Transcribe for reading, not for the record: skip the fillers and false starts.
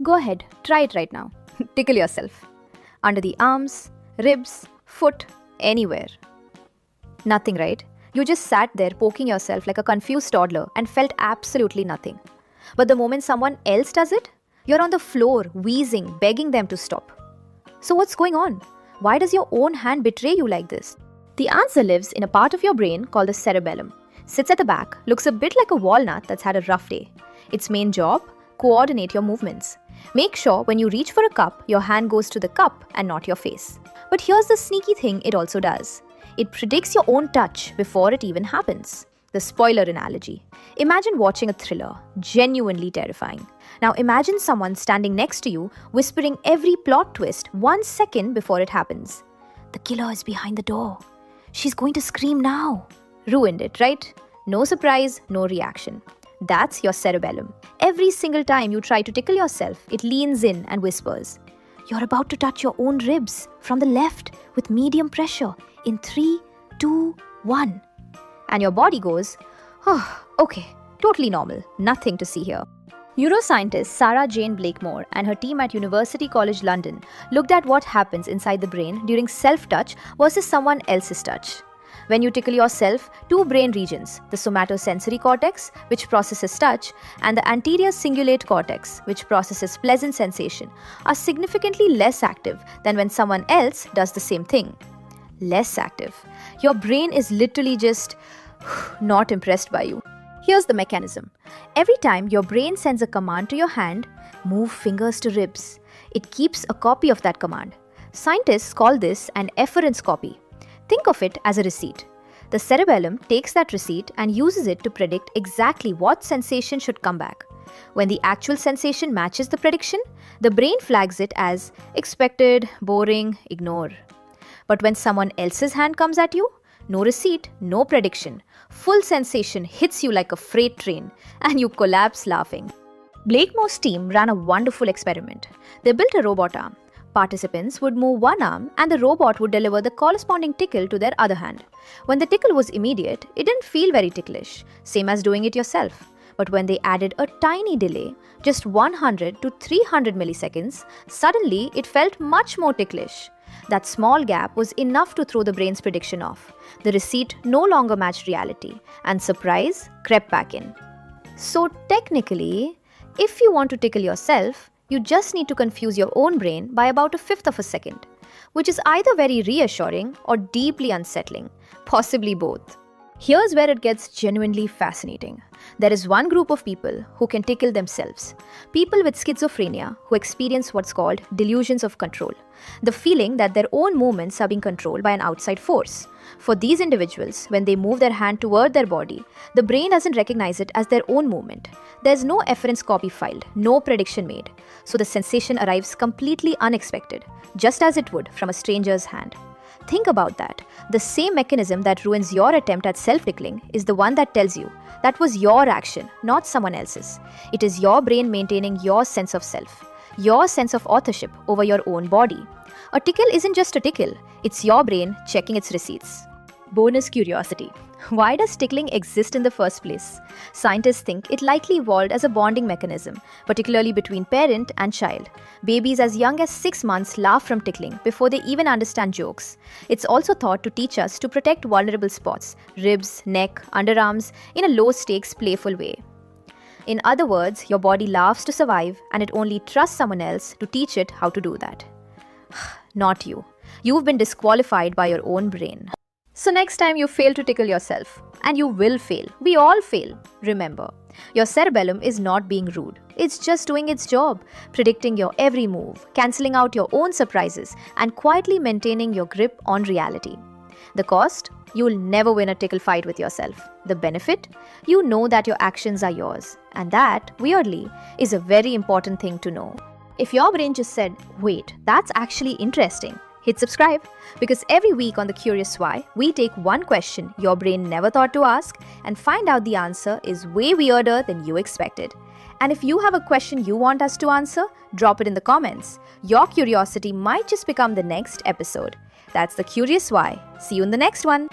Go ahead, try it right now. Tickle yourself. Under the arms, ribs, foot, anywhere. Nothing, right? You just sat there poking yourself like a confused toddler and felt absolutely nothing. But the moment someone else does it, you're on the floor, wheezing, begging them to stop. So what's going on? Why does your own hand betray you like this? The answer lives in a part of your brain called the cerebellum. Sits at the back, looks a bit like a walnut that's had a rough day. Its main job? Coordinate your movements. Make sure when you reach for a cup, your hand goes to the cup and not your face. But here's the sneaky thing it also does. It predicts your own touch before it even happens. The spoiler analogy. Imagine watching a thriller, genuinely terrifying. Now imagine someone standing next to you, whispering every plot twist 1 second before it happens. The killer is behind the door. She's going to scream now. Ruined it, right? No surprise, no reaction. That's your cerebellum. Every single time you try to tickle yourself, it leans in and whispers, "You're about to touch your own ribs from the left with medium pressure in 3, 2, 1. And your body goes, "Oh, okay, totally normal, nothing to see here." Neuroscientist Sarah Jane Blakemore and her team at University College London looked at what happens inside the brain during self-touch versus someone else's touch. When you tickle yourself, two brain regions, the somatosensory cortex, which processes touch, and the anterior cingulate cortex, which processes pleasant sensation, are significantly less active than when someone else does the same thing. Less active. Your brain is literally just not impressed by you. Here's the mechanism. Every time your brain sends a command to your hand, move fingers to ribs, it keeps a copy of that command. Scientists call this an efference copy. Think of it as a receipt. The cerebellum takes that receipt and uses it to predict exactly what sensation should come back. When the actual sensation matches the prediction, the brain flags it as expected, boring, ignore. But when someone else's hand comes at you, no receipt, no prediction. Full sensation hits you like a freight train and you collapse laughing. Blakemore's team ran a wonderful experiment. They built a robot arm. Participants would move one arm and the robot would deliver the corresponding tickle to their other hand. When the tickle was immediate, it didn't feel very ticklish, same as doing it yourself. But when they added a tiny delay, just 100 to 300 milliseconds, suddenly it felt much more ticklish. That small gap was enough to throw the brain's prediction off. The receipt no longer matched reality, and surprise crept back in. So technically, if you want to tickle yourself, you just need to confuse your own brain by about 1/5 of a second, which is either very reassuring or deeply unsettling, possibly both. Here's where it gets genuinely fascinating. There is one group of people who can tickle themselves. People with schizophrenia who experience what's called delusions of control. The feeling that their own movements are being controlled by an outside force. For these individuals, when they move their hand toward their body, the brain doesn't recognize it as their own movement. There's no efference copy filed, no prediction made. So the sensation arrives completely unexpected, just as it would from a stranger's hand. Think about that. The same mechanism that ruins your attempt at self-tickling is the one that tells you that was your action, not someone else's. It is your brain maintaining your sense of self, your sense of authorship over your own body. A tickle isn't just a tickle, it's your brain checking its receipts. Bonus curiosity. Why does tickling exist in the first place? Scientists think it likely evolved as a bonding mechanism, particularly between parent and child. Babies as young as 6 months laugh from tickling before they even understand jokes. It's also thought to teach us to protect vulnerable spots, ribs, neck, underarms, in a low-stakes, playful way. In other words, your body laughs to survive and it only trusts someone else to teach it how to do that. Not you. You've been disqualified by your own brain. So next time you fail to tickle yourself, and you will fail, we all fail, remember, your cerebellum is not being rude. It's just doing its job, predicting your every move, cancelling out your own surprises, and quietly maintaining your grip on reality. The cost? You'll never win a tickle fight with yourself. The benefit? You know that your actions are yours. And that, weirdly, is a very important thing to know. If your brain just said, wait, that's actually interesting, hit subscribe, because every week on The Curious Why, we take one question your brain never thought to ask and find out the answer is way weirder than you expected. And if you have a question you want us to answer, drop it in the comments. Your curiosity might just become the next episode. That's The Curious Why. See you in the next one.